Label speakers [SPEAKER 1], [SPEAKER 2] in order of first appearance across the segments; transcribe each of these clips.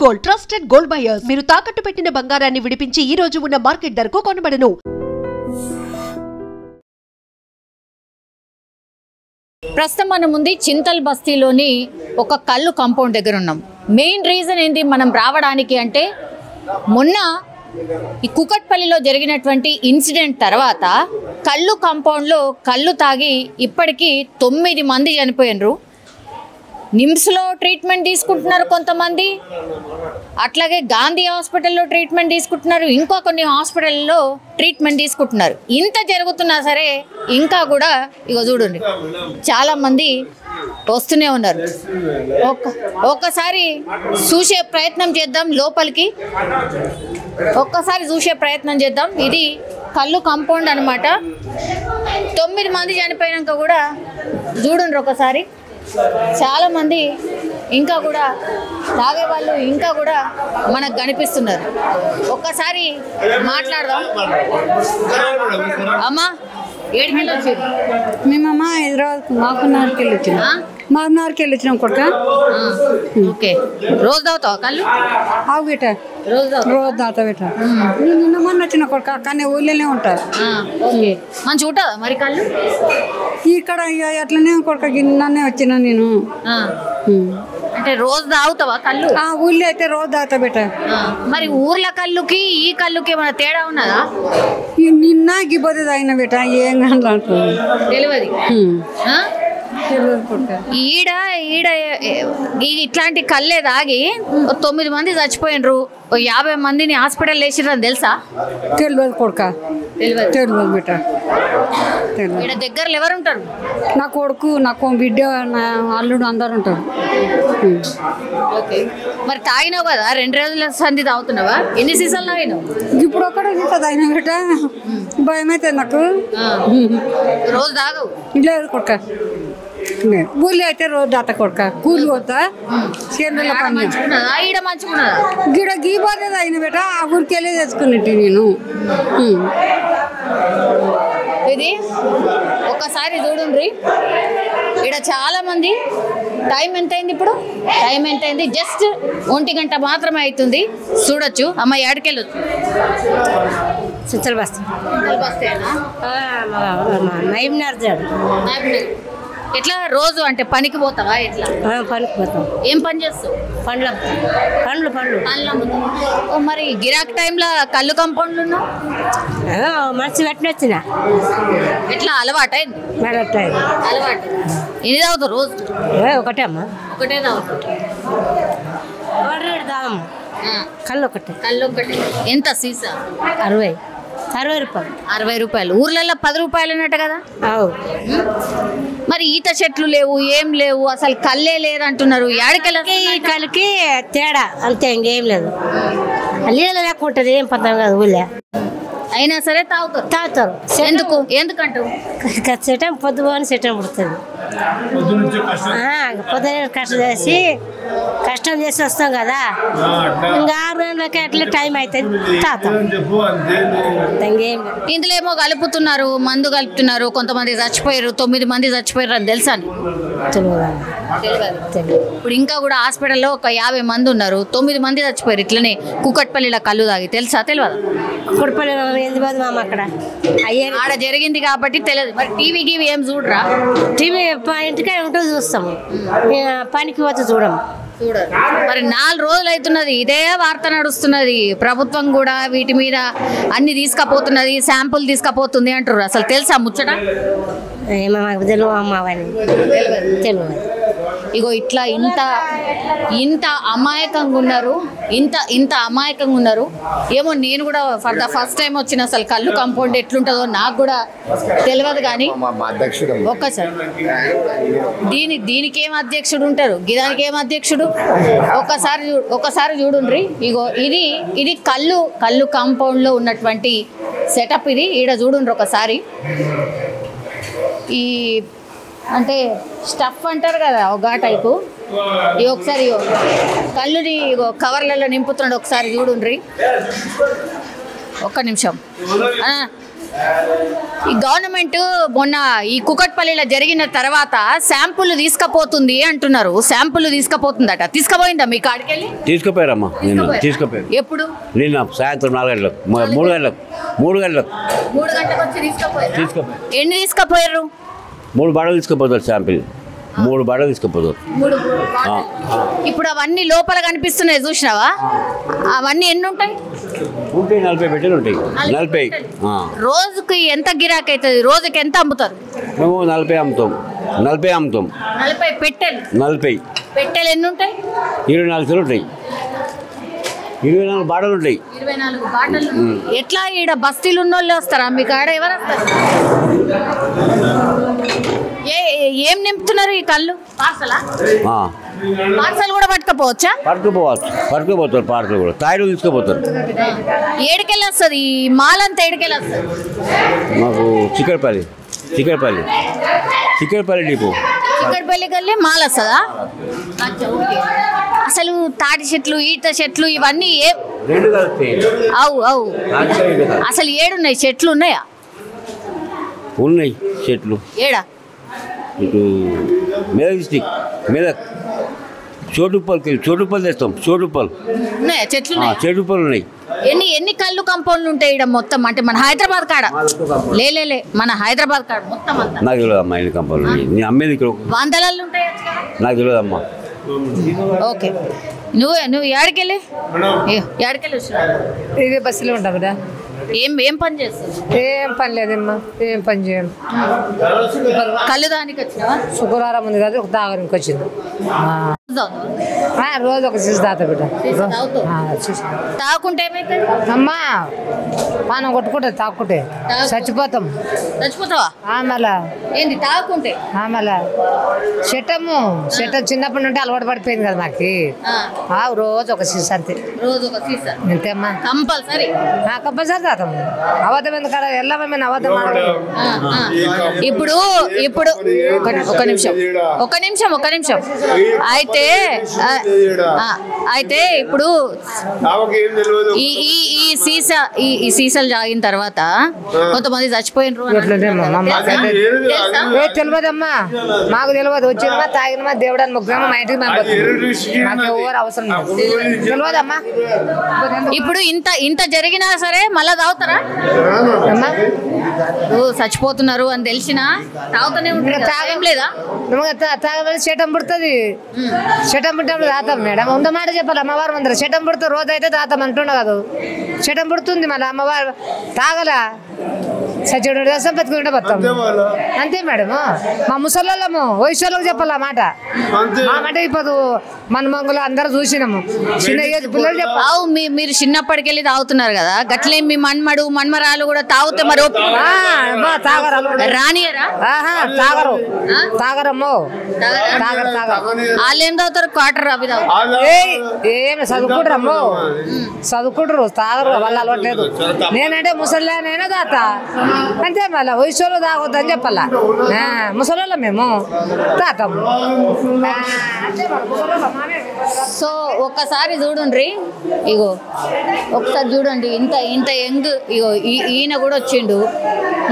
[SPEAKER 1] Gold trusted gold buyers మీరు తాకట్టు పెట్టిన బంగారాన్ని విడిపించి ఈ రోజు ఉన్న మార్కెట్ ధరకు కొనబడను.
[SPEAKER 2] ప్రస్తుతం మనం ఉంది చింతల్ బస్తీలోని ఒక కల్లు కాంపౌండ్ దగ్గర ఉన్నాం. మెయిన్ రీజన్ ఏంటి మనం రావడానికి అంటే మొన్న ఈ కుకట్పల్లిలో జరిగినటువంటి ఇన్సిడెంట్ తర్వాత కల్లు కాంపౌండ్లో కల్లు తాగి ఇప్పటికీ 9 మంది చనిపోయినరు. నిమ్స్లో ట్రీట్మెంట్ తీసుకుంటున్నారు కొంతమంది, అట్లాగే గాంధీ హాస్పిటల్లో ట్రీట్మెంట్ తీసుకుంటున్నారు, ఇంకా కొన్ని హాస్పిటల్లో ట్రీట్మెంట్ తీసుకుంటున్నారు. ఇంత జరుగుతున్నా సరే ఇంకా కూడా ఇగో చూడండి చాలామంది వస్తూనే ఉన్నారు. ఒక్కసారి చూసే ప్రయత్నం చేద్దాం, లోపలికి ఒక్కసారి చూసే ప్రయత్నం చేద్దాం. ఇది కల్లు కాంపౌండ్ అనమాట. 9 మంది చనిపోయినాక కూడా చూడండి ఒకసారి, చాలామంది ఇంకా కూడా తాగే వాళ్ళు ఇంకా కూడా మనకు కనిపిస్తున్నారు. ఒక్కసారి మాట్లాడదాం. అమ్మా ఏడుకెళ్ళి వచ్చారు?
[SPEAKER 3] మేమమ్మా హైదరాబాద్ మాకున్నారుకి వెళ్ళొచ్చినాం కొడుక.
[SPEAKER 2] ఓకే, రోజు తాగుతావా కళ్ళు?
[SPEAKER 3] ఆవు బేట
[SPEAKER 2] రోజు
[SPEAKER 3] తాగుతా బేట. నిన్న మొన్న వచ్చిన కొడుక, కానీ ఊళ్ళోనే ఉంటారు.
[SPEAKER 2] ఓకే, మంచిగా ఉంటుందా మరి కళ్ళు?
[SPEAKER 3] ఇక్కడ అట్లనే కొడుక, గిన్నెనే వచ్చిన నేను.
[SPEAKER 2] అంటే రోజు తాగుతావా కళ్ళు?
[SPEAKER 3] ఊళ్ళో అయితే రోజు తాగుతా బేట.
[SPEAKER 2] మరి ఊర్ల కళ్ళుకి ఈ కళ్ళుకి ఏమైనా తేడా ఉన్నదా?
[SPEAKER 3] నిన్న గిబ్బది తాగిన బేట, ఏం కానీ
[SPEAKER 2] తెలియదు. ఈడ ఈడ ఇట్లాంటి కళ్ళే తాగి 9 మంది చచ్చిపోయినరు, 50 మందిని హాస్పిటల్ వేసిర్రని తెలుసా?
[SPEAKER 3] తెలియదు కొడుక, తెలియదు బేట.
[SPEAKER 2] ఈడ దగ్గరలో ఎవరు ఉంటారు?
[SPEAKER 3] నా కొడుకు, నాకు బిడ్డ, నా అల్లుడు అందరు ఉంటారు.
[SPEAKER 2] ఓకే, మరి తాగినావు కదా, 2 రోజుల సంధి తాగుతున్నావా? ఎన్ని సీసాలు తాగినావు?
[SPEAKER 3] ఇప్పుడు ఒక్కడ తాగిన బేట, భయం అయితే నాకు.
[SPEAKER 2] రోజు తాగవు?
[SPEAKER 3] లేదు కొడుక, ఊళ్ళో అయితే రోజు దాత కొడుక, కూలి పోతా చేనుల పని.
[SPEAKER 2] ఈడ మంచిగా
[SPEAKER 3] గిడ గీ బాధ అయిన బేట, ఆ ఊరికి వెళ్ళి తెచ్చుకున్నట్టు నేను.
[SPEAKER 2] ఇది ఒక్కసారి చూడండి, ఇక్కడ చాలా మంది. టైం ఎంత అయింది ఇప్పుడు? టైం ఎంత అయింది? జస్ట్ 1 గంట మాత్రమే అవుతుంది. చూడొచ్చు. అమ్మ ఏడకెళ్ళొచ్చు?
[SPEAKER 3] చింతల్ బస్తీ.
[SPEAKER 2] ఎట్లా రోజు అంటే పనికి పోతావా? ఎట్లా
[SPEAKER 3] పనికి పోతాం.
[SPEAKER 2] ఏం పని చేస్తావు?
[SPEAKER 3] పండ్లు
[SPEAKER 2] ఓ, మరి గిరాక్ టైంలో కళ్ళు కాంపౌండ్లు ఉన్నావు?
[SPEAKER 3] మంచి పెట్టిన వచ్చిన.
[SPEAKER 2] ఎట్లా అలవాటు అయింది? అలవాటు. ఎన్ని తాగుతావు రోజు?
[SPEAKER 3] ఒకటే అమ్మా,
[SPEAKER 2] ఒకటే తాగుతావు.
[SPEAKER 3] కళ్ళు ఒకటే.
[SPEAKER 2] కళ్ళు ఒకటే. ఎంత సీసా?
[SPEAKER 3] 60 రూపాయలు.
[SPEAKER 2] 60 రూపాయలు. ఊర్లలో 10 రూపాయలు అన్నట్టు కదా. మరి ఈత చెట్లు లేవు, ఏం లేవు, అసలు కళ్ళే లేదంటున్నారు. ఏడకెళ్ళి
[SPEAKER 3] కళ్ళకి తేడా అంతే, ఇంకేం లేదు. నీళ్ళ లేకుంటుంది, ఏం పద్ధతి కాదు ఊళ్ళో.
[SPEAKER 2] అయినా సరే తాగుతారు. ఎందుకంటావు?
[SPEAKER 3] సెటం పొద్దుపోని సెటం పుడుతుంది. పొద్దున కష్టం చేసి వస్తాం కదా, ఇంకా 6 గంటలకి అట్లా టైం అవుతుంది, తాగుతాం.
[SPEAKER 2] ఇందులో ఏమో కలుపుతున్నారు, మందు కలుపుతున్నారు. కొంతమంది చచ్చిపోయారు, 9 మంది చచ్చిపోయారు అని తెలుసా? ఇప్పుడు ఇంకా కూడా హాస్పిటల్లో ఒక 50 మంది ఉన్నారు, 9 మంది చచ్చిపోయారు ఇట్లనే కుకట్పల్లిలో కళ్ళు తాగి. తెలుసా? తెలియదు.
[SPEAKER 3] కుకట్పల్లిలో అక్కడ
[SPEAKER 2] ఆడ జరిగింది కాబట్టి తెలియదు. మరి టీవీ గీవి ఏం చూడరా?
[SPEAKER 3] టీవీ ఇంటికే ఉంటూ చూస్తాము, పనికి పోతే చూడము.
[SPEAKER 2] మరి 4 రోజులు అవుతున్నది, ఇదే వార్త నడుస్తున్నది. ప్రభుత్వం కూడా వీటి మీద అన్ని తీసుకపోతున్నది, శాంపుల్ తీసుకపోతుంది అంటారు. అసలు తెలుసా ముచ్చట?
[SPEAKER 3] తెలియదు.
[SPEAKER 2] ఇగో ఇట్లా ఇంత అమాయకంగా ఉన్నారు, ఇంత అమాయకంగా ఉన్నారు. ఏమో నేను కూడా ఫర్ ద ఫస్ట్ టైం వచ్చిన, అసలు కళ్ళు కాంపౌండ్ ఎట్లుంటుందో నాకు కూడా తెలియదు. కానీ ఒక్కసారి దీనికి ఏం అధ్యక్షుడు ఉంటారు, గిదానికి ఏం అధ్యక్షుడు? ఒకసారి చూడుండ్రి. ఇగో ఇది కళ్ళు కాంపౌండ్లో ఉన్నటువంటి సెటప్. ఇది ఈడ చూడుండ్రి ఒకసారి. ఈ అంటే స్టఫ్ అంటారు కదా, ఒక టైపు. ఇవి ఒకసారి కళ్ళుని కవర్లలో నింపుతున్నాడు, ఒకసారి చూడుండ్రి. ఒక్క నిమిషం. ఈ గవర్నమెంట్ మొన్న ఈ కుకట్పల్లిలో జరిగిన తర్వాత శాంపుల్ తీసుకుపోతుంది అంటున్నారు. శాంపుల్ తీసుకుపోతుందట. తీసుకుపోయిందా మీ కాడికెళ్ళి?
[SPEAKER 4] తీసుకుపోయారమ్మా. నేను తీసుకుపోయాను.
[SPEAKER 2] ఎప్పుడు?
[SPEAKER 4] నిన్న సాయంత్రం 4 గంటలకు 3 గంటలకు 3 గంటలకు
[SPEAKER 2] 3 గంటలకు వచ్చి తీసుకుపోయారు.
[SPEAKER 4] తీసుకుపోయారు.
[SPEAKER 2] ఎన్ని తీసుకుపోయారు?
[SPEAKER 4] 3 బాటలు తీసుకుపోతారు. శాంపిల్ 3 బాటలు తీసుకుపోతారు.
[SPEAKER 2] ఇప్పుడు అవన్నీ లోపల కనిపిస్తున్నాయి చూసినావా? అవన్నీ ఎన్ని ఉంటాయి?
[SPEAKER 4] ఉంటాయి 40 పెట్టెలు ఉంటాయి. 40.
[SPEAKER 2] రోజుకి ఎంత గిరాకీ అవుతుంది? రోజుకి ఎంత అమ్ముతారు?
[SPEAKER 4] మేము 40 అమ్ముతాం. 40
[SPEAKER 2] పెట్టెలు.
[SPEAKER 4] 40
[SPEAKER 2] పెట్టెలు ఎన్ని ఉంటాయి?
[SPEAKER 4] 24 ఉంటాయి. 24 బాటలు ఉంటాయి.
[SPEAKER 2] 24 బాటలు. ఎట్లా ఈడ బస్తీలు ఉన్న వాళ్ళు వస్తారా మీ కాడ? ఎవరు వస్తారు? ఏం నింపుతున్నారు ఈ కళ్ళు? పార్సలా? పార్సల్ కూడా పట్టుకపోవచ్చా?
[SPEAKER 4] పట్టుకుపోతారు. పార్సల్ కూడా తాయిలు తీసుకుపోతారు.
[SPEAKER 2] ఏడుకెళ్ళి వస్తుంది ఈ మాల్ అంతా? ఏడుకెళ్ళి వస్తుంది
[SPEAKER 4] మాకు చిక్కడపల్లి డిపో.
[SPEAKER 2] చిక్కడపల్లికి వెళ్ళి మాల్ వస్తుందా? అసలు తాటి చెట్లు, ఈత చెట్లు ఇవన్నీ అవు అసలు ఏడున్నాయి? చెట్లు ఉన్నాయా?
[SPEAKER 4] ఉన్నాయి చెట్లు.
[SPEAKER 2] ఏడా?
[SPEAKER 4] ఇటు మెదక్ డిస్టిక్, మెదక్ చోటుపల్లి తెస్తాం.
[SPEAKER 2] ఉన్నాయా చెట్లు?
[SPEAKER 4] చోటుపల్లి ఉన్నాయి.
[SPEAKER 2] ఎన్ని కళ్ళు కంపౌండ్లు ఉంటాయి ఇక్కడ మొత్తం? అంటే మన హైదరాబాద్ కాడ లే మన హైదరాబాద్ కాడ మొత్తం అంతా
[SPEAKER 4] నాకు తెలియదు అమ్మా. ఎన్ని కంపౌండ్లు ఉన్నాయి? నేను అమ్మేది ఇక్కడ
[SPEAKER 2] 100 ఉంటాయి.
[SPEAKER 4] నాకు తెలియదు అమ్మా.
[SPEAKER 2] ఓకే. నువ్వు ఏడకెళ్ళి వచ్చినావు?
[SPEAKER 3] ఇదే బస్సులో ఉంటాం కదా.
[SPEAKER 2] ఏం పని చేస్తావు?
[SPEAKER 3] ఏం పని లేదమ్మా. ఏం పని చేయను.
[SPEAKER 2] కళ్ళు దానికి వచ్చినావా?
[SPEAKER 3] శుక్రవారం ఉంది కదా, ఒక తాగడానికి వచ్చింది. రోజు ఒక సీసీ తాత బిడ్డ.
[SPEAKER 2] తాగుకుంటే ఏమైతుంది
[SPEAKER 3] అమ్మా? పానం కొట్టుకుంటుంది. తాగుకుంటే చచ్చిపోతాం.
[SPEAKER 2] చచ్చిపోతావా?
[SPEAKER 3] మళ్ళా
[SPEAKER 2] ఏంది తాగుకుంటే?
[SPEAKER 3] మళ్ళా చెట్టం చిన్నప్పటి నుండి అలవాటు పడిపోయింది కదా నాకు. రోజు ఒక సీసీ అంతే.
[SPEAKER 2] రోజు ఒక సీసా
[SPEAKER 3] అంతేమ్మా.
[SPEAKER 2] కంపల్సరీ
[SPEAKER 3] తాతాం. అబద్ధం ఎందుకు? వెళ్ళమేమైనా అబద్ధం.
[SPEAKER 2] ఇప్పుడు ఒక నిమిషం అయితే ఇప్పుడు ఈ సీసాలు తాగిన తర్వాత కొంతమంది చచ్చిపోయినరు.
[SPEAKER 3] తెలియదమ్మా, మాకు తెలియదు. వచ్చినమా తాగినమా దేవుడాన్ని ముగ్గురమా మా ఇంటికి నాకు ఎవరు అవసరం తెలియదమ్మా.
[SPEAKER 2] ఇప్పుడు ఇంత జరిగినా సరే మళ్ళా తాగుతారా? చచ్చిపోతున్నారు అని తెలిసినా తాగుతూనే ఉంటారు. తాగం లేదా?
[SPEAKER 3] తాగమని చెట్టం పుడుతుంది. చెట్టం పుట్టినప్పుడు తాతాం మేడం. ఉంద మాట చెప్పాలి. అమ్మవారు ముందర చెట్టం పుడుతుంది. రోజు అయితే తాతాం అంటుండ కాదు. చెట్టం పుడుతుంది. మళ్ళీ అమ్మవారు తాగల సచ్చిడు చేస్తాం, బతుకుంటే బతాం. అంతే మేడం. మా ముసలోళ్ళము వయసులోకి చెప్పాలి ఆ మాట. మా మాట ఇప్పుడు మన మంగులు అందరూ చూసినాము. చిన్న ఏజ్ పిల్లలు చెప్పావు.
[SPEAKER 2] మీరు చిన్నప్పటికెళ్ళి తాగుతున్నారు కదా, గట్లే మీ మన్మరాలు కూడా తాగుతే మరి రానియరా?
[SPEAKER 3] తాగరమ్మో.
[SPEAKER 2] వాళ్ళు ఏం తాగుతారు? క్వార్టర్ అవి
[SPEAKER 3] ఏమి చదువుకుంటారమ్మో. చదువుకుంటారు, తాగరు. వాళ్ళు అలవట్లేదు. నేనంటే ముసలినేనా తాత అంతే. మళ్ళీ వయసులో తాగొద్దని చెప్పాలా. ముసలి మేము తాతాము.
[SPEAKER 2] సో ఒక్కసారి చూడండి. ఇగో ఒకసారి చూడండి. ఇంత యంగ్ ఇగో ఈయన కూడా వచ్చిండు.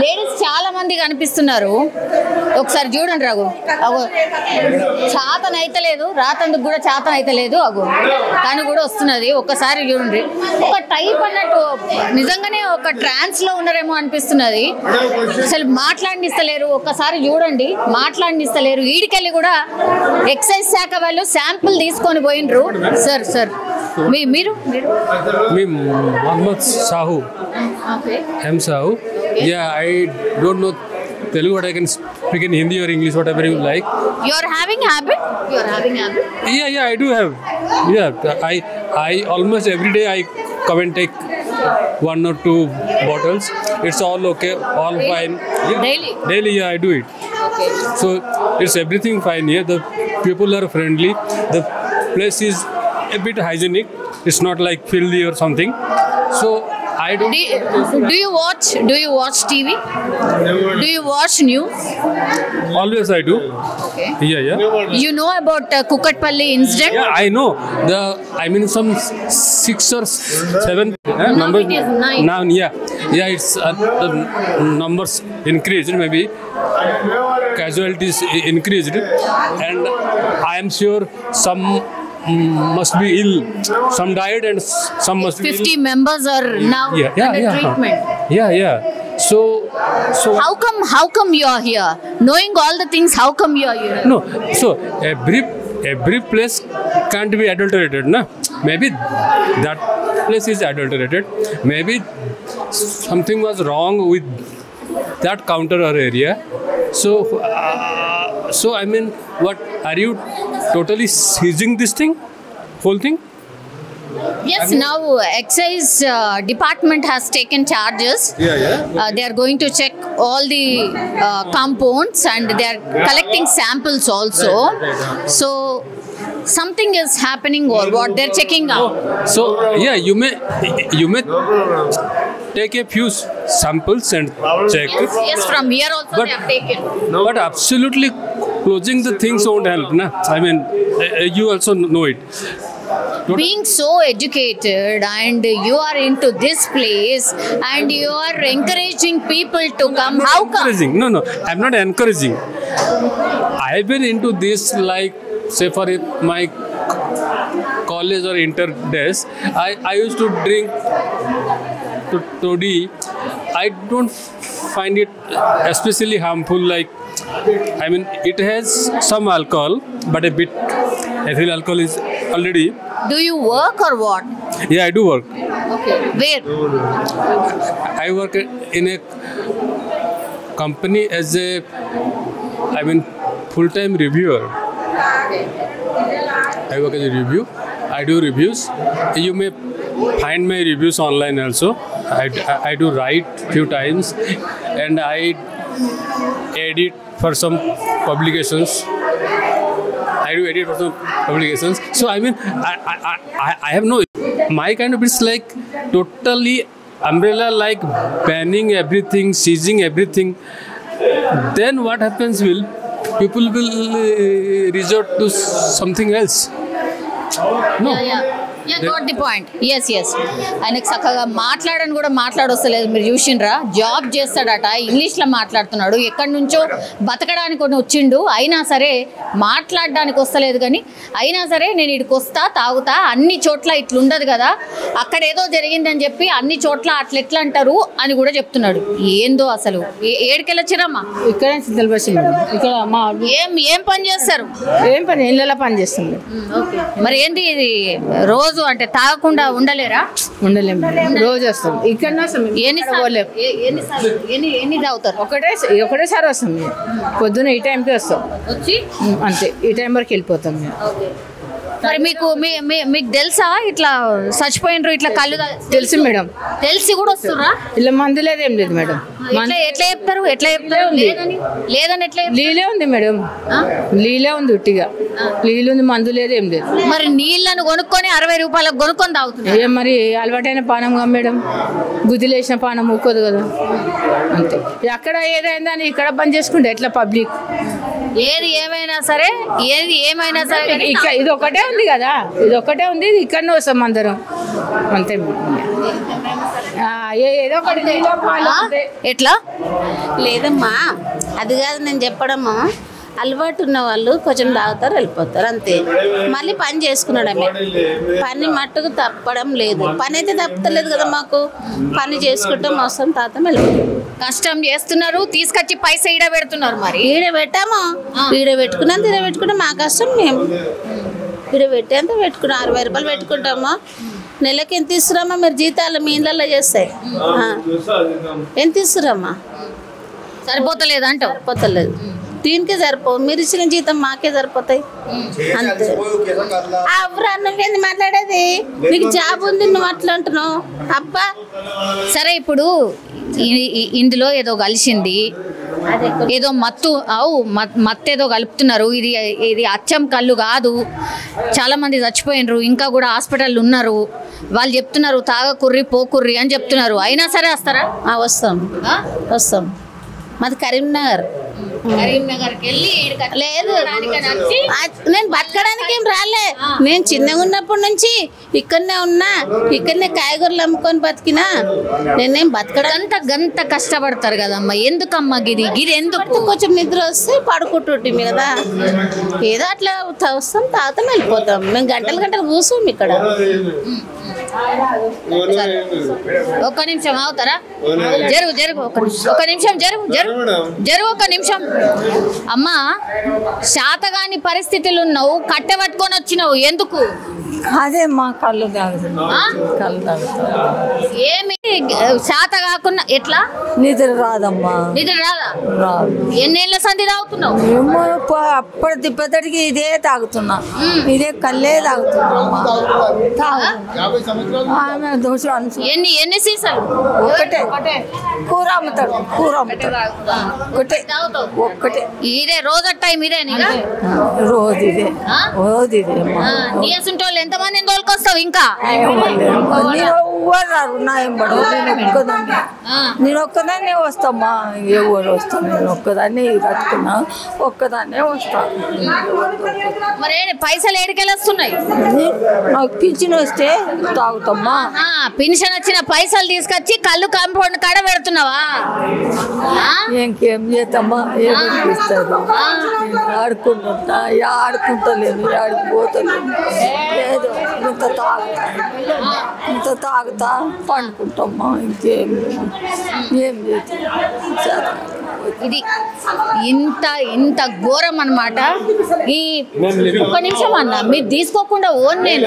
[SPEAKER 2] లేడీస్ చాలా మంది కనిపిస్తున్నారు. ఒకసారి చూడండి. అగో చాతన అయితే లేదు, రాతందుకు కూడా చాతన అయితే లేదు. అగో తను కూడా వస్తున్నది. ఒక్కసారి చూడండి. ఒక టైప్ అన్నట్టు నిజంగానే ఒక ట్రాన్స్ లో ఉన్నారేమో అనిపిస్తున్నది. అసలు మాట్లాడినిస్తలేరు. ఒక్కసారి చూడండి, మాట్లాడినిస్తలేరు. ఈడికెళ్ళి కూడా ఎక్సైజ్ శాఖ వాళ్ళు శాంపుల్ తీసుకొని పోయినరు. సార్ మీరు
[SPEAKER 5] Mohammad Sahu.
[SPEAKER 2] Okay.
[SPEAKER 5] M Sahu. Yeah, I don't know Telugu, but I can speak in Hindi or English, whatever you like.
[SPEAKER 2] You're having habit?
[SPEAKER 5] Yeah, I do have. Yeah, I almost every day I come and take 1 or 2 bottles. It's all okay, all fine. Yeah. Daily, yeah, I do it.
[SPEAKER 2] Okay.
[SPEAKER 5] So it's everything fine here. The people are friendly. The place is a bit hygienic. It's not like filthy or something. So I don't.
[SPEAKER 2] Do you watch TV? Do you watch news?
[SPEAKER 5] Always I do.
[SPEAKER 2] Okay.
[SPEAKER 5] Yeah.
[SPEAKER 2] You know about Kukatpalli incident?
[SPEAKER 5] Yeah, I know. Some 6 or 7 numbers.
[SPEAKER 2] it is 9.
[SPEAKER 5] Now, yeah, it's the numbers increased. Maybe casualties increased, and I am sure some must be ill. Some died, and some must be
[SPEAKER 2] 50
[SPEAKER 5] ill.
[SPEAKER 2] members are now under treatment.
[SPEAKER 5] Yeah. So
[SPEAKER 2] How come you are here? Knowing all the things, how come you are here?
[SPEAKER 5] no. So every place can't be adulterated, na? Maybe that place is adulterated. Maybe something was wrong with that counter or area. So I mean, what are you totally seizing this thing, whole thing?
[SPEAKER 2] Yes, now excise department has taken charges. They are going to check all the compounds, and they are collecting samples also. So something is happening, or what they're checking out.
[SPEAKER 5] So yeah, you may take a few samples and check.
[SPEAKER 2] Yes, from here also
[SPEAKER 5] But-
[SPEAKER 2] they have taken.
[SPEAKER 5] But absolutely closing the things won't help, na? I mean, you also know it.
[SPEAKER 2] Being so educated, and you are into this place, and you are encouraging people to come. How come?
[SPEAKER 5] Encouraging? No, I'm not encouraging. I've been into this, like, say for my college or inter days. I used to drink toddy. I don't find it especially harmful. Like, I mean, it has some alcohol, but a bit ethyl alcohol is already.
[SPEAKER 2] Do you work or what?
[SPEAKER 5] Yeah, I do work.
[SPEAKER 2] Okay. Where?
[SPEAKER 5] I work in a company as a, full-time reviewer. I work as a review. I do reviews. You may find my reviews online also. I do write few times, and I edit for some publications. So I mean, I have no. My kind of, it's like totally umbrella, like banning everything, seizing everything. Then what happens will people will resort to something else. No.
[SPEAKER 2] Yeah, got the point. Yes. ఆయనకు చక్కగా మాట్లాడని కూడా మాట్లాడొస్తలేదు. మీరు చూసిండ్రా, job చేస్తాడట, ఇంగ్లీష్లో మాట్లాడుతున్నాడు, ఎక్కడి నుంచో బతకడానికి వచ్చిండు, అయినా సరే మాట్లాడడానికి వస్తలేదు. కానీ అయినా సరే నేను ఇక్కడికి వస్తా, తాగుతా, అన్ని చోట్ల ఇట్లుండదు కదా, అక్కడ ఏదో జరిగిందని చెప్పి అన్ని చోట్ల అట్లెట్లా అంటారు అని కూడా చెప్తున్నాడు. ఏందో అసలు ఏడికెళ్ళొచ్చిరమ్మా?
[SPEAKER 6] ఇక్కడ చింతలు బస్సు మేడం. ఇక్కడ మా
[SPEAKER 2] ఏం పని చేస్తారు?
[SPEAKER 6] ఏం పని, ఇళ్ళ పని చేస్తాం మేడం.
[SPEAKER 2] మరి ఏంది ఇది, రోజు అంటే తాగకుండా ఉండలేరా?
[SPEAKER 6] ఉండలేము మేడం. రోజు వస్తాం, ఇక్కడ వస్తాం మేము.
[SPEAKER 2] ఎన్ని తాగుతారు?
[SPEAKER 6] ఒకటేసారి వస్తాం మేము. పొద్దున ఈ టైంకి వస్తాం,
[SPEAKER 2] వచ్చి
[SPEAKER 6] అంతే ఈ టైం వరకు వెళ్ళిపోతాం మేము.
[SPEAKER 2] మరి మీకు తెలుసా ఇట్లా చచ్చిపోయినరు, ఇట్లా కళ్ళు
[SPEAKER 6] తెలుసు మేడం.
[SPEAKER 2] తెలిసి కూడా వస్తురా?
[SPEAKER 6] ఇలా మందు లేదు, ఏం లేదు మేడం.
[SPEAKER 2] ఎట్లా చెప్తారు? లేదని ఎట్లా చెప్తారు?
[SPEAKER 6] లీలే ఉంది మేడం, లీలే ఉంది, ఉట్టిగా లీలు ఉంది, మందు లేదు, ఏం లేదు.
[SPEAKER 2] మరి నీళ్ళను కొనుక్కొని 60 రూపాయలకు కొనుక్కొని తాగుతున్నారు.
[SPEAKER 6] ఏం మరి అలవాటైన పానంగా మేడం, గుద్దిలేసిన పానం ఊకోదు కదా, అంతే. అక్కడ ఏదైందని ఇక్కడ బంద్ చేసుకుంటే ఎట్లా పబ్లిక్?
[SPEAKER 2] ఏది ఏమైనా సరే
[SPEAKER 6] ఇది ఒకటే ఉంది కదా, ఇది ఒకటే ఉంది, ఇది ఇక్కడనే వస్తాం అందరం, అంతే. ఏదో ఒకటి
[SPEAKER 2] ఎట్లా
[SPEAKER 7] లేదమ్మా, అది కాదు నేను చెప్పడమ్మా. అలవాటు ఉన్న వాళ్ళు కొంచెం తాగుతారు, వెళ్ళిపోతారు, అంతే. మళ్ళీ పని చేసుకున్నాడమే, పని మట్టుకు తప్పడం లేదు. పని అయితే తప్పలేదు కదా మాకు, పని చేసుకుంటాం, వస్తాం, తాతం, వెళ్ళిపోతాం.
[SPEAKER 2] కష్టం చేస్తున్నారు, తీసుకొచ్చి పైసా ఈడ పెడుతున్నారు. మరి
[SPEAKER 7] ఈడ పెట్టాము, ఈడ పెట్టుకున్నంత ఈడ పెట్టుకుంటాం, మా కష్టం మేము ఈడ పెట్టేంత పెట్టుకున్నాం. 60 రూపాయలు పెట్టుకుంటామా, నెలకి ఎంత ఇస్తున్నారమ్మా మీరు? జీతాలు మీ ఇళ్ళల్లో చేస్తాయి, ఎంత ఇస్తున్నారమ్మా?
[SPEAKER 2] సరిపోతలేదు అంటావు?
[SPEAKER 7] సరిపోతలేదు, దీనికే సరిపోవు. మీరు ఇచ్చిన జీతం మాకే సరిపోతాయి, అంతే. అవ్వరా, నువ్వేంది మాట్లాడేది? నీకు జాబ్ ఉంది, నువ్వు అట్లా అంటున్నావు అబ్బా.
[SPEAKER 2] సరే, ఇప్పుడు ఇందులో ఏదో కలిసింది, ఏదో మత్తు మత్తు ఏదో కలుపుతున్నారు. ఇది అచ్చం కళ్ళు కాదు. చాలా మంది చచ్చిపోయినరు, ఇంకా కూడా హాస్పిటల్ ఉన్నారు. వాళ్ళు చెప్తున్నారు తాగకుర్రి పోకుర్రి అని చెప్తున్నారు. అయినా సరే వస్తారా?
[SPEAKER 7] వస్తాం. మాది కరీంనగర్.
[SPEAKER 2] కరీంనగర్కి వెళ్ళి
[SPEAKER 7] లేదు, నేను బతకడానికి ఏం రాలే. నేను చిన్నగా ఉన్నప్పటి నుంచి ఇక్కడనే ఉన్నా, ఇక్కడనే కాయగూరలు అమ్ముకొని బతికినా. నేనేం బతకడానికి
[SPEAKER 2] గంత కష్టపడతారు కదమ్మా. ఎందుకమ్మా గిది ఎందుకు?
[SPEAKER 7] కొంచెం నిద్ర వస్తే పడుకుంటుంటే కదా, ఏదో అట్లా వస్తాం, తాగుతాం, వెళ్ళిపోతాం. మేము గంటలు కూర్చోం ఇక్కడ.
[SPEAKER 2] ఒక్క నిమిషం అవుతారా? జరుగు ఒక నిమిషం జరుగు ఒక నిమిషం. అమ్మా, శాతగాని పరిస్థితులు ఉన్నావు, కట్టె పట్టుకొని వచ్చినావు, ఎందుకు?
[SPEAKER 8] అదే మా కళ్ళు
[SPEAKER 2] ఏమి శాత కాకుండా ఎట్లా?
[SPEAKER 8] నిద్ర రాదమ్మా.
[SPEAKER 2] నిద్ర రాదా? ఎన్నేళ్ళ సంధి తాగుతున్నావు?
[SPEAKER 8] అప్పటి తిప్పటికి ఇదే తాగుతున్నా, ఇదే కళ్ళే తాగుతున్నా.
[SPEAKER 2] ఎన్ని సీసాలు?
[SPEAKER 8] ఒక్కటే. కూర అమ్ముతాడు ఒక్కటే.
[SPEAKER 2] ఇదే రోజు టైం ఇదే
[SPEAKER 8] రోజు ఇదే.
[SPEAKER 2] నీ అసంటోళ్ళు ఎంతమంది తోలుకొస్తావు? ఇంకా
[SPEAKER 8] నేను ఒక్కదాన్నే వస్తామ్మా. ఎవరు వస్తాను? నేను ఒక్కదాన్నే కట్టుకున్నా, ఒక్కదాన్నే వస్తా.
[SPEAKER 2] మరి పైసలు ఏడికెళ్ళి వస్తున్నాయి?
[SPEAKER 8] నాకు పింఛన్ వస్తే తాగుతామ్మా.
[SPEAKER 2] పింఛన్ వచ్చిన పైసలు తీసుకొచ్చి కళ్ళు కాంపౌండ్ కాడ పెడుతున్నావా?
[SPEAKER 8] ఇంకేం చేస్తామ్మా? ఏమిస్తారు? ఆడుకుంటా ఆడుకుంటలేను, ఆడిపోతలేను. ఏదో ఇంత తాగుతా పండుకుంటామ్మా. ఇంకేం చేస్తా?
[SPEAKER 2] ఇది ఇంత ఘోరం అన్నమాట. ఈ ఒక్క నిమిషం అన్న, మీరు తీసుకోకుండా ఓన్ నేను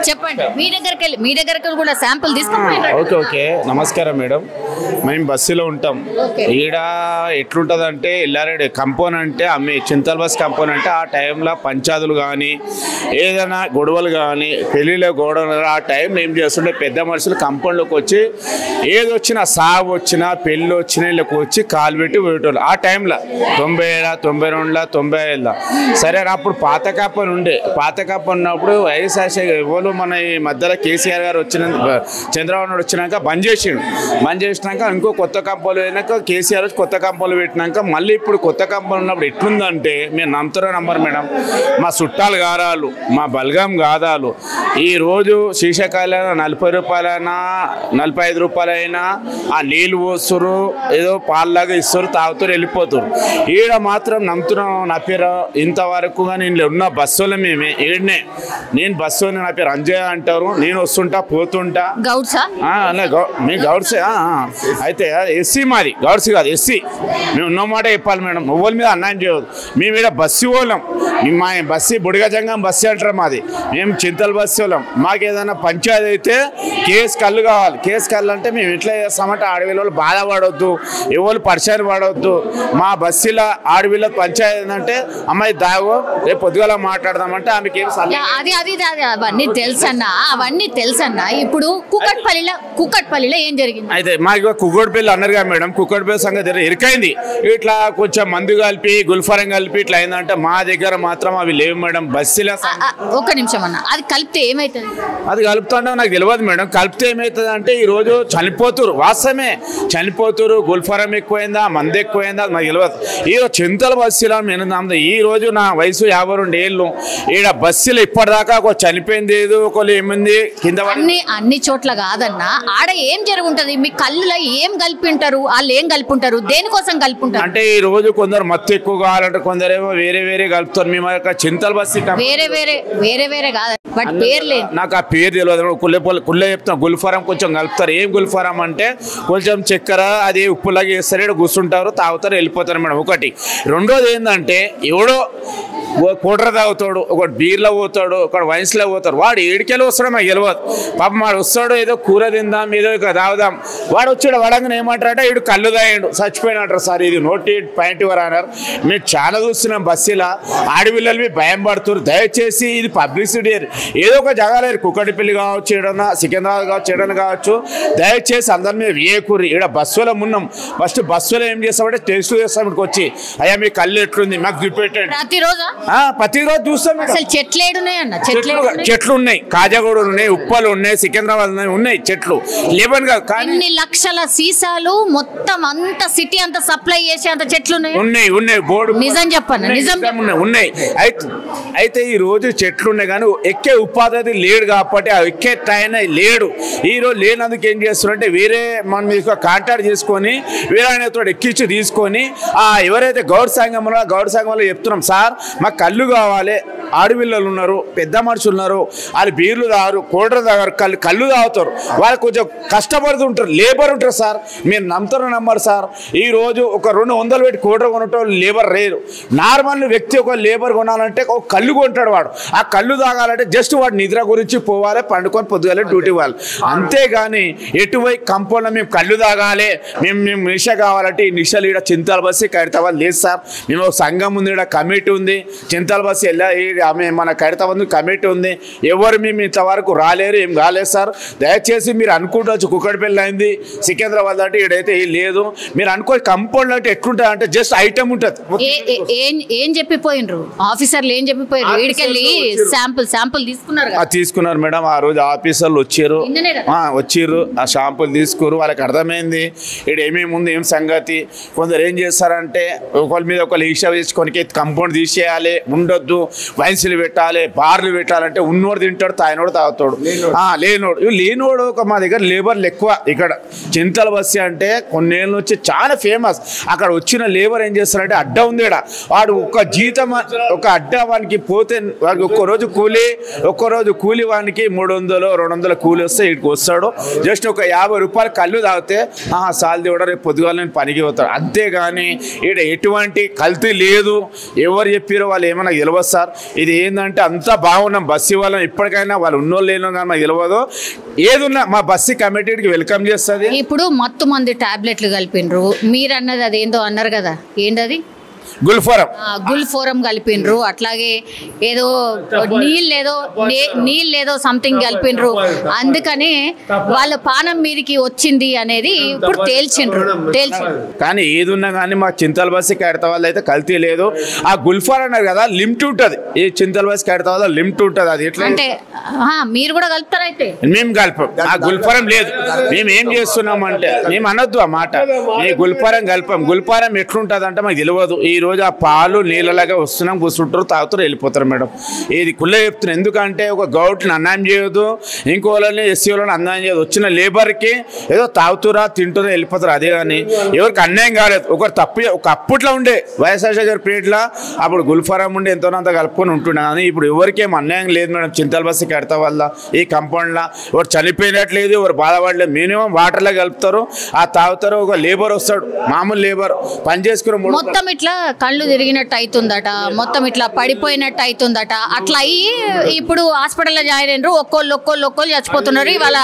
[SPEAKER 2] చెప్పండి. మీ దగ్గరికి కూడా శాంపుల్ తీసుకోండి.
[SPEAKER 9] ఓకే. నమస్కారం మేడం. మేము బస్సులో ఉంటాం. ఈడ ఎట్లుంటుంది అంటే ఎల్లారెడ్డి కంపౌండ్ అంటే చింతల్ బస్ కంపౌండ్ అంటే ఆ టైంలో పంచాదులు కానీ ఏదైనా గొడవలు కానీ పెళ్ళిళ్ళ గొడవలు ఆ టైం ఏం చేస్తుంటే పెద్ద మనుషులు కంపౌండ్లోకి వచ్చి ఏదొచ్చినా సాగు వచ్చినా పెళ్ళి వచ్చినా వీళ్ళకి వచ్చి కాలు పెట్టి పోయేటోళ్ళు. ఆ టైంలో 90 92 95 సరే. అప్పుడు పాత కాపన్ ఉండే. పాత కాపన్ ఉన్నప్పుడు వైఎస్ఆర్ ఎవరు మన ఈ మధ్యలో కేసీఆర్ గారు చంద్రబాబు నాయుడు వచ్చినాక బంద్ చేసినాక ఇంకో కొత్త కంపౌండ్ అయినాక కేసీఆర్ వచ్చి కొత్త కంపౌండ్ పెట్టినాక మళ్ళీ ఇప్పుడు కొత్త కంపౌండ్ ఉన్నప్పుడు ఎట్లుందంటే మీరు నమ్మరు మేడం, మా చుట్టాలు గారాలు, మా బల్గం గాదాలు ఈరోజు శీర్షకాయలైనా 40 రూపాయలైనా 45 రూపాయలైనా ఆ నీళ్ళు పోస్తురు, ఏదో పాల్లాగా ఇస్తారు, తాగుతారు, వెళ్ళిపోతారు. ఈడ మాత్రం నమ్ముతున్నాం. నా పేరు ఇంతవరకు నేను ఉన్న బస్సులో మేమే ఈడనే. నేను బస్సు నా పేరు అంజయ్ అంటారు. నేను వస్తుంటా పోతుంటా. మీ గౌడ్సే. అయితే ఎస్సీ మాది, గౌడ్స్ కాదు ఎస్సీ. మేము ఉన్న మాట చెప్పాలి మేడం, మొబైల్ మీద అన్యాయం చేయవద్దు. మేము ఇక్కడ బస్సు వాళ్ళం. మా బస్సు బుడిగజంగం బస్సు అంటారు మాది. మేము చింతల్ బస్సు వాళ్ళం. మాకు ఏదైనా పంచాయతీ అయితే కేసు కళ్ళు కావాలి. కేసు కళ్ళు అంటే మేము ఎట్లా చేస్తామంటే ఆడవిలో బాధపడవద్దు, ఎవరు పరిచయం పడవద్దు. మా బస్సులో ఆడవిలో పంచాయతీ ఏంటంటే అమ్మాయి దాగో రేపు పొద్దుగాల మాట్లాడదామంటే ఆమెకి ఏం
[SPEAKER 2] అవన్నీ తెలుసన్నా. ఇప్పుడు కుక్కట్పల్లిలో ఏం జరిగింది?
[SPEAKER 9] అయితే మాకు కుక్కట్పల్లి అన్నారుగా మేడం, కుక్కట్పల్లి సంగతి ఎరికైంది. ఇట్లా కొంచెం మందు కలిపి గుల్ఫారం కలిపి ఇట్లా అయిందంటే మా దగ్గర మాత్రం అవి లేవు మేడం. బస్సులో
[SPEAKER 2] ఒక్క నిమిషం అన్న, అది కలిపితే ఏమవుతుంది?
[SPEAKER 9] అది కలుపుతుంటే నాకు తెలియదు మేడం. కలిపితే ఏమవుతుంది అంటే ఈరోజు చనిపోతురు, వాస్తవమే చనిపోతురు. గుల్ఫారం ఎక్కువైందా, మంది ఎక్కువైందా నాకు తెలియదు. ఈరోజు చింతల బస్సులో నేను ఈ రోజు నా వయసు 52 ఏళ్ళు. ఈడ బస్సులు ఇప్పటిదాకా ఒక చనిపోయింది ఏదో ఒకళ్ళు ఏముంది కింద
[SPEAKER 2] అన్ని చోట్ల కాదన్నా. ఆడ ఏం జరుగుంటది? మీ కళ్ళులో ఏం కలిపింటారు? వాళ్ళు ఏం కలిపింటారు? దేనికోసం కలిపింటారు
[SPEAKER 9] అంటే ఈ రోజు కొందరు మత్తు ఎక్కువ కావాలంటే కొందరేమో వేరే కలుపుతారు. మేము చింతల బస్సు
[SPEAKER 2] వేరే కాదు, బట్ పేరు లేదు
[SPEAKER 9] నాకు. ఆ పేరు తెలియదు. కుళ్ళే చెప్తాం. గుల్ఫారం కొంచెం కలుపుతారు. ఏం గుల్ఫారం అంటే కొంచెం చక్కెర అది ఉప్పులాగా వేస్తారు, ఇక్కడ కూర్చుంటారు, తాగుతారు, వెళ్ళిపోతారు మేడం. ఒకటి. రెండోది ఏంటంటే ఎవడో కోటర తాగుతాడు, ఒకటి బీర్లో పోతాడు, ఒకటి వైన్స్లో పోతాడు. వాడు ఏడికెళ్ళి వస్తాడో మాకు తెలియదు. పాపం వాడు వస్తాడు, ఏదో కూర తిందాం, ఏదో ఇక తాగుదాం. వాడు వచ్చాడు వడంగానే ఏమంటారంటే వీడు కళ్ళు తాగాడు చచ్చిపోయినట్టారు సార్. ఇది నోటి పాయింట్ ఇవ్వరు అన్నారు. మేము చాలా చూస్తున్నాం బస్సులో ఆడపిల్లలు భయం పడుతున్నారు. దయచేసి ఇది పబ్లిసిటీ ఏదో ఒక జగాలేరు, కుక్కటిపల్లి కావచ్చు, ఏడన్నా సికింద్రాబాద్ కావచ్చు, ఏడన్నా కావచ్చు. దయచేసి అందరి మీద వేయకూరి. ఇక్కడ బస్సులో ఉన్నాం. ఫస్ట్ బస్సులో ఏం చేస్తామంటే టేస్ట్ చేస్తాం. ఇక్కడికి వచ్చి అయ్యా మీ కళ్ళు ఎట్లుంది మాకు చూపెట్టండి. ప్రతిరోజు చూస్తాం. చెట్లు ఉన్నాయి, కాజాగూడ ఉన్నాయి, ఉప్పలు ఉన్నాయి, సికింద్రాబాద్ ఉన్నాయి చెట్లు లేవని కాదు. కానీ
[SPEAKER 2] లక్షల సీసాలు మొత్తం అంత సిటీ అంత సప్లై చేసే అంత చెట్లు
[SPEAKER 9] ఉన్నాయి బోర్డు.
[SPEAKER 2] నిజం చెప్పండి,
[SPEAKER 9] ఉన్నాయి. అయితే ఈ రోజు చెట్లు ఉన్నాయి కానీ ఎక్కే ఉపాధి లేడు కాబట్టి ఆ ఎక్కే టైం లేడు. ఈ రోజు లేనందుకు ఏం చేస్తున్నారంటే వేరే మన మీకు కాంటాక్ట్ చేసుకొని వేరే ఆయనతో ఎక్కించి తీసుకొని ఎవరైతే గౌడ్ సంఘంలో చెప్తున్నాం సార్ మాకు కళ్ళు కావాలి, ఆడపిల్లలు ఉన్నారు, పెద్ద మనుషులు ఉన్నారు, వాళ్ళు బీర్లు తాగరు, కోటలు తాగరు, కళ్ళు తాగుతారు. వాళ్ళు కొంచెం కష్టపడుతుంటారు, లేబర్ ఉంటారు సార్. మీరు నమ్మరు సార్. ఈ రోజు ఒక 200 పెట్టి కోటలు కొనటం లేబర్ రేరు. నార్మల్ వ్యక్తి ఒక లేబర్ కొనాలంటే ఒక కళ్ళు కొంటాడు. వాడు ఆ కళ్ళు తాగాలంటే జస్ట్ వాడు నిద్ర గురించి పోవాలి, పండుకొని పొద్దుగాలే డ్యూటీ వాళ్ళు. అంతేగాని ఎటువైపు కంపౌండ్లో మేము కళ్ళు తాగాలి, మేము నిష కావాలంటే ఈ నిషలు ఇక్కడ చింతాల బస్సు ఖైరతాబాద్ లేదు సార్. మేము ఒక సంఘం ఉంది, ఇక్కడ కమిటీ ఉంది. చింతాల బస్సు మన ఖైరతాబాద్ కమిటీ ఉంది. ఎవరు మేము ఇంతవరకు రాలేరు, ఏం కాలేదు సార్. దయచేసి మీరు అనుకుంటవచ్చు కుక్కడిపల్లి అయింది, సికింద్రాబాద్ అంటే ఇక్కడైతే లేదు. మీరు అనుకో కంపౌండ్ అంటే ఎట్లుంటుంది అంటే జస్ట్ ఐటమ్ ఉంటుంది.
[SPEAKER 2] ఏం చెప్పిపోయినరు ఆఫీసర్లు, ఏం చెప్పిపోయారు? వీడికెళ్ళి శాంపుల్
[SPEAKER 9] తీసుకున్నారు మేడం. ఆ రోజు ఆఫీసర్లు వచ్చిర్రు, ఆ షాంపుల్ తీసుకురు. వాళ్ళకి అర్థమైంది ఇక్కడ ఏమేమి ఉంది, ఏం సంగతి. కొందరు ఏం చేస్తారంటే ఒకరి మీద ఒకరు ఈషా వేసుకొని కంపౌండ్ తీసేయాలి, ఉండొద్దు, వైన్స్లు పెట్టాలి, బార్లు పెట్టాలంటే ఉన్నోడు తింటాడు, తాయినోడు తాగుతాడు. లేనోడు ఒక మా దగ్గర లేబర్లు ఎక్కువ. ఇక్కడ చింతల బస్సు అంటే కొన్నేళ్ళ నుంచి చాలా ఫేమస్. అక్కడ వచ్చిన లేబర్ ఏం చేస్తారంటే అడ్డ ఉంది ఇక్కడ, వాడు ఒక జీతం ఒక అడ్డ వానికి పోతే వాడికి ఒక్కరోజు కూలి వానికి 300-200 కూలి వస్తే ఇక్కడికి వస్తాడు. జస్ట్ ఒక 50 రూపాయలు కళ్ళు తాగితే సాల్ దేవుడ రేపు పొద్దుగాల నేను పనికి పోతాడు. అంతేగాని ఇక్కడ ఎటువంటి కల్తీ లేదు. ఎవరు చెప్పారో వాళ్ళు ఏమన్నా తెలియదు సార్. ఇది ఏంటంటే అంతా బాగున్నాం బస్సు వాళ్ళని. ఇప్పటికైనా వాళ్ళు ఉన్నోళ్ళు లేనో కానీ మాకు తెలియదు. ఏదున్నా మా బస్సు కమిటీకి వెల్కమ్ చేస్తుంది.
[SPEAKER 2] ఇప్పుడు మత్తు మంది టాబ్లెట్లు కలిపినరు మీరు అన్నది, అదేందో అన్నారు కదా, ఏంటది? గుల్ఫోరం కలిపినరు. అట్లాగే ఏదో నీళ్ళేదో సంథింగ్ కలిపినరు. అందుకనే వాళ్ళ పానం మీదకి వచ్చింది అనేది ఇప్పుడు తేల్చిండ్రు.
[SPEAKER 9] కానీ ఏది ఉన్నా కానీ మా చింతల బస్సు ఖైరతాబాద్ అయితే కల్తీ లేదు. ఆ గుల్ఫార్ అన్నారు కదా లిమిట్ ఉంటుంది. ఈ చింతల బస్సు ఖైరతాబాద్ లిమిట్ ఉంటుంది. అది ఎట్లా
[SPEAKER 2] అంటే మీరు కూడా కలుపుతారు? అయితే మేము
[SPEAKER 9] కలపం. ఆ గుల్ఫారం లేదు. మేము ఏం చేస్తున్నాం అంటే మేము అనొద్దు ఆ మాట. ఈ గుల్ఫారం కలపం. గుల్ఫారం ఎట్లుంటుంది అంటే మాకు తెలియదు. ఈ రోజు ఆ పాలు నీళ్ళలాగా వస్తున్నాం, కూర్చుంటారు, తాగుతారు, వెళ్ళిపోతారు మేడం. ఇది కుళ్ళ చెప్తున్నాను. ఎందుకంటే ఒక గౌట్ని అన్యాయం చేయదు, ఇంకో వాళ్ళని ఎస్సీ వాళ్ళని అన్యాయం చేయదు. వచ్చిన లేబర్కి ఏదో తాగుతురా తింటురా వెళ్ళిపోతారు. అదే కానీ ఎవరికి అన్యాయం కాలేదు. ఒకరు తప్పు ఒక అప్పట్లో ఉండే వైఎస్ఆర్ పీరియడ్లో అప్పుడు గుల్ఫారం ఉండే ఎంతోనంత కలుపుకొని ఉంటుండే. కానీ ఇప్పుడు ఎవరికేం అన్యాయం లేదు మేడం. చింతల బస్సు కడతా వల్ల ఈ కంపౌండ్లో ఎవరు చనిపోయినట్లేదు, ఎవరు బాధపడలేదు. మినిమం వాటర్లో కలుపుతారు, ఆ తాగుతారు. ఒక లేబర్ వస్తాడు, మామూలు లేబర్ పని చేసుకుని
[SPEAKER 2] మొత్తం ఇట్లా కళ్ళు తిరిగినట్టు అవుతుందట, మొత్తం ఇట్లా పడిపోయినట్టు అవుతుందట. అట్లా అయ్యి ఇప్పుడు హాస్పిటల్లో జాయిన్ అయినరు. ఒక్కోళ్ళు చచ్చిపోతున్నారు. ఇవాళ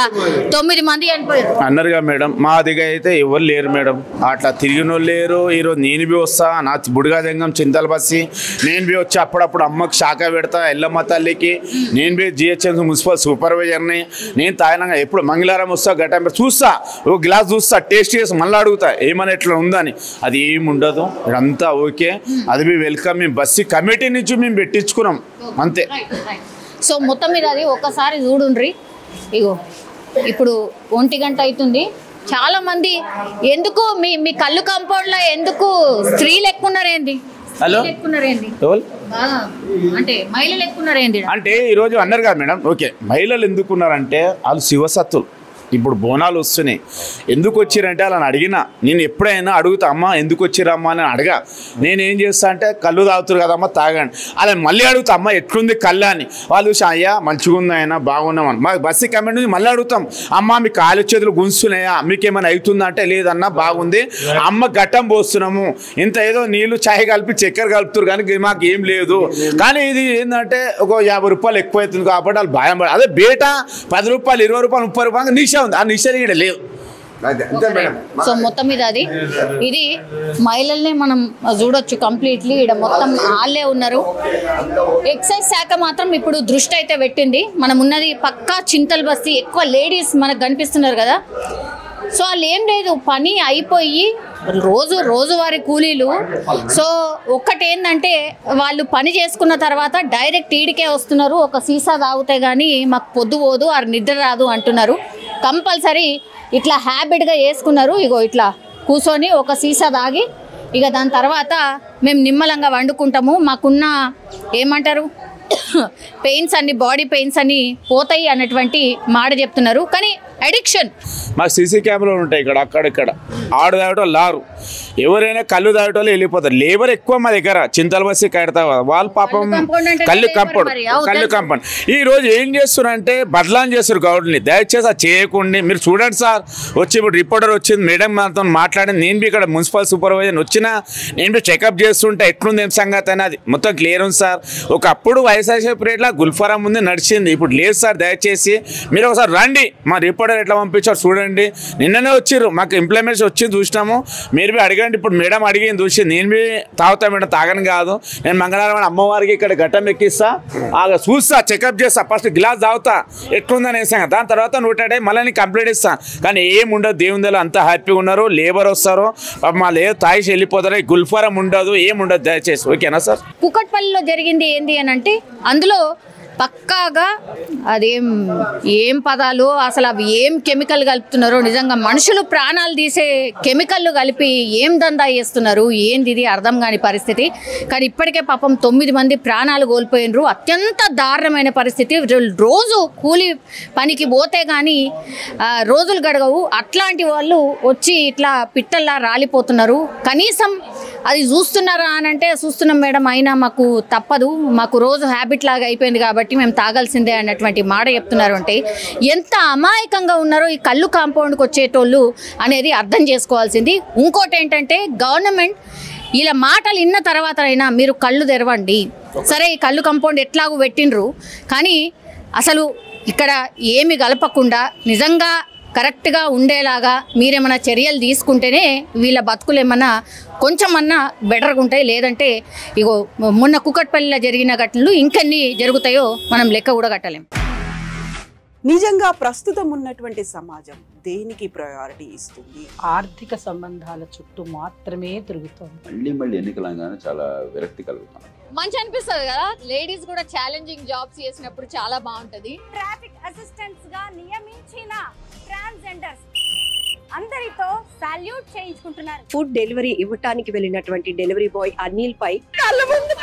[SPEAKER 2] 9 మంది చనిపోయారు
[SPEAKER 9] అన్నారుగా మేడం. మా దగ్గర అయితే ఎవరు లేరు మేడం. అట్లా తిరిగిన వాళ్ళు లేరు. ఈరోజు నేను బి వస్తా, నా బుడిగా దెంగం చింతల బస్సి నేను బి వచ్చి అప్పుడప్పుడు అమ్మకి శాఖ పెడతా, ఎల్లమ్మ తల్లికి. నేను బి జిహెచ్ఎంసీ మున్సిపల్ సూపర్వైజర్ని. నేను తాగినాక ఎప్పుడు మంగళవారం వస్తా, గట్ట చూస్తా, ఒక గ్లాస్ చూస్తా, టేస్ట్ చేసి మళ్ళీ అడుగుతా ఏమన్నా ఎట్లా ఉందని. అది ఏమి ఉండదు, ఇదంతా ఓకే. అది మీ వెల్కమ్. మేము బస్సు కమిటీ నుంచి మేము పెట్టించుకున్నాం అంతే.
[SPEAKER 2] సో మొత్తం మీద అది ఒకసారి చూడుండ్రి. ఇగో ఇప్పుడు 1 గంట అవుతుంది. చాలా మంది ఎందుకు మీ కళ్ళు కాంపౌండ్లో ఎందుకు స్త్రీలు ఎక్కున్నారేంది? అంటే మహిళలు ఎక్కున్నారేంది?
[SPEAKER 9] అంటే ఈరోజు అన్నారు కదా మేడం. ఓకే, మహిళలు ఎందుకున్నారంటే వాళ్ళు శివసత్తులు. ఇప్పుడు బోనాలు వస్తున్నాయి, ఎందుకు వచ్చిరంటే అలా అడిగినా, నేను ఎప్పుడైనా అడుగుతా అమ్మ ఎందుకు వచ్చిరమ్మా అని అడగా. నేనేం చేస్తా అంటే కళ్ళు తాగుతారు కదమ్మా తాగండి, అలా మళ్ళీ అడుగుతా అమ్మ ఎట్లుంది కళ్ళు అని. వాళ్ళు చూసి అయ్యా మంచిగా ఉంది ఆయన బాగున్నామని. మా బస్సు కమెంట్ నుంచి మళ్ళీ అడుగుతాం అమ్మ మీ కాలు చేతులు గుంస్తున్నాయా, మీకు ఏమైనా అవుతుందా అంటే లేదన్నా బాగుంది, అమ్మ గట్టం పోస్తున్నాము, ఇంత ఏదో నీళ్ళు చాయ్ కలిపి చక్కెర కలుపుతారు కానీ మాకు ఏం లేదు. కానీ ఇది ఏంటంటే ఒక 50 రూపాయలు ఎక్కువ అవుతుంది కాబట్టి వాళ్ళు భయం పడాలి. అదే బేట 10 రూపాయలు 20 రూపాయలు 30 రూపాయలు నిష ఉంది, ఆ నిష ఇక్కడ లేదు.
[SPEAKER 2] సో మొత్తం మీద ఇది మహిళల్ని మనం చూడొచ్చు కంప్లీట్లీ. ఇక్కడ మొత్తం వాళ్ళే ఉన్నారు. ఎక్సైజ్ శాఖ మాత్రం ఇప్పుడు దృష్టి అయితే పెట్టింది. మనం ఉన్నది పక్కా చింతల్ బస్తీ, ఎక్కువ లేడీస్ మనకు కనిపిస్తున్నారు కదా. సో వాళ్ళు ఏం లేదు, పని అయిపోయి రోజువారీ కూలీలు. సో ఒక్కటేందంటే వాళ్ళు పని చేసుకున్న తర్వాత డైరెక్ట్ ఈడికే వస్తున్నారు. ఒక సీసా తాగితే కానీ మాకు పొద్దు పోదు, ఆ నిద్ర రాదు అంటున్నారు. కంపల్సరీ ఇట్లా హ్యాబిట్గా వేసుకున్నారు. ఇగో ఇట్లా కూర్చొని ఒక సీసా తాగి ఇక దాని తర్వాత మేము నిమ్మలంగా వండుకుంటాము, మాకున్న ఏమంటారు పెయిన్స్ అన్ని, బాడీ పెయిన్స్ అన్ని పోతాయి అన్నటువంటి మాట చెప్తున్నారు. కానీ అడిక్షన్
[SPEAKER 9] మాకు సీసీ కెమెరాలు ఉంటాయి ఇక్కడ అక్కడిక్కడ. ఆడు తాగటం లారు, ఎవరైనా కళ్ళు తాగటోళ్ళు వెళ్ళిపోతారు. లేబర్ ఎక్కువ మా దగ్గర చింతల బస్సి కడతా వాళ్ళు పాపం కళ్ళు కంపౌండ్. ఈ రోజు ఏం చేస్తున్నారంటే బదలాం చేస్తారు గవర్నమెంట్ని. దయచేసి అది చేయకుండా మీరు చూడండి సార్. వచ్చి ఇప్పుడు రిపోర్టర్ వచ్చింది, మేడం మనతో మాట్లాడింది. నేను బి ఇక్కడ మున్సిపల్ సూపర్వైజర్ వచ్చినా నేను బి చెకప్ చేస్తుంటే ఎట్లుంది ఏం సంగతి అని, అది మొత్తం క్లియర్ ఉంది సార్. ఒకప్పుడు వైఎస్ఆర్సీ పీరియడ్లో గుల్ఫారా ముందు నడిచింది, ఇప్పుడు లేదు సార్. దయచేసి మీరు ఒకసారి రండి, మా రిపోర్టర్ ఎట్లా పంపించారు చూడండి. నిన్ననే వచ్చిర్రు, మాకు ఇంప్లిమెంట్స్ వచ్చింది చూసినాము. మీరు బి అడగండి. ఇప్పుడు మేడం అడిగింది చూసి నేను బి తాగుతా మేడం, తాగని కాదు. నేను మంగళవారం అమ్మవారికి ఇక్కడ ఘట్టం ఎక్కిస్తా, చూస్తా, చెకప్ చేస్తా, ఫస్ట్ గ్లాస్ తాగుతా ఎట్లుందని వేసాను. దాని తర్వాత 100 మళ్ళీ నేను కంప్లీట్ ఇస్తాను. కానీ ఏం ఉండదు, దేవుందలో అంతా హ్యాపీగా ఉన్నారు. లేబర్ వస్తారు మళ్ళీ తాగేసి వెళ్ళిపోతారు. గుల్ఫారం ఉండదు, ఏం ఉండదు. దయచేసి ఓకేనా సార్.
[SPEAKER 2] కుకట్పల్లిలో జరిగింది ఏంది అని అంటే అందులో పక్కాగా ఏం పదాలు అసలు అవి ఏం కెమికల్ కలుపుతున్నారో, నిజంగా మనుషులు ప్రాణాలు తీసే కెమికల్లు కలిపి ఏం దందా చేస్తున్నారు ఏంది ఇది అర్థం కాని పరిస్థితి. కానీ ఇప్పటికే పాపం 9 మంది ప్రాణాలు కోల్పోయినరు. అత్యంత దారుణమైన పరిస్థితి. రోజు కూలి పనికి పోతే కానీ రోజులు గడగవు. అట్లాంటి వాళ్ళు వచ్చి ఇట్లా పిట్టల్లా రాలిపోతున్నారు. కనీసం అది చూస్తున్నారా అని అంటే చూస్తున్నాం మేడం, అయినా మాకు తప్పదు, మాకు రోజు హ్యాబిట్ లాగా అయిపోయింది కాబట్టి మేము తాగాల్సిందే అన్నటువంటి మాట చెప్తున్నారు. అంటే ఎంత అమాయకంగా ఉన్నారో ఈ కళ్ళు కాంపౌండ్కి వచ్చేటోళ్ళు అనేది అర్థం చేసుకోవాల్సింది. ఇంకోటి ఏంటంటే గవర్నమెంట్ ఇలా మాటలు విన్న తర్వాత అయినా మీరు కళ్ళు తెరవండి. సరే ఈ కళ్ళు కాంపౌండ్ ఎట్లాగూ పెట్టిండ్రు, కానీ అసలు ఇక్కడ ఏమి కలపకుండా నిజంగా కరెక్ట్గా ఉండేలాగా మీరేమైనా చర్యలు తీసుకుంటేనే వీళ్ళ బతుకులు ఏమన్నా కొంచెమన్నా బెటర్గా ఉంటాయి. లేదంటే ఇగో మొన్న కుకట్పల్లిలో జరిగిన ఘటనలు ఇంకెన్ని జరుగుతాయో మనం లెక్క కూడా కట్టలేం.
[SPEAKER 10] నిజంగా ప్రస్తుతం ఉన్నటువంటి సమాజం దేనికి ప్రయారిటీ ఇస్తుంది?
[SPEAKER 11] ఆర్థిక సంబంధాల చుట్టూ మాత్రమే తిరుగుతుంది.
[SPEAKER 12] మళ్ళీ ఎన్నికలంగానే చాలా విరక్తి కలుగుతాను.
[SPEAKER 2] మంచి అనిపిస్తుంది కదా, లేడీస్ కూడా ఛాలెంజింగ్ జాబ్స్ చేసినప్పుడు చాలా బాగుంటది.
[SPEAKER 13] ట్రాఫిక్ అసిస్టెంట్స్ గా నియమించిన ట్రాన్స్జెండర్స్ అందరితో సాల్యూట్ చేయించుకుంటున్నారు.
[SPEAKER 14] ఫుడ్ డెలివరీ ఇవ్వటానికి వెళ్ళినటువంటి డెలివరీ బాయ్ అనిల్ పై
[SPEAKER 13] కళ్ళ ముందు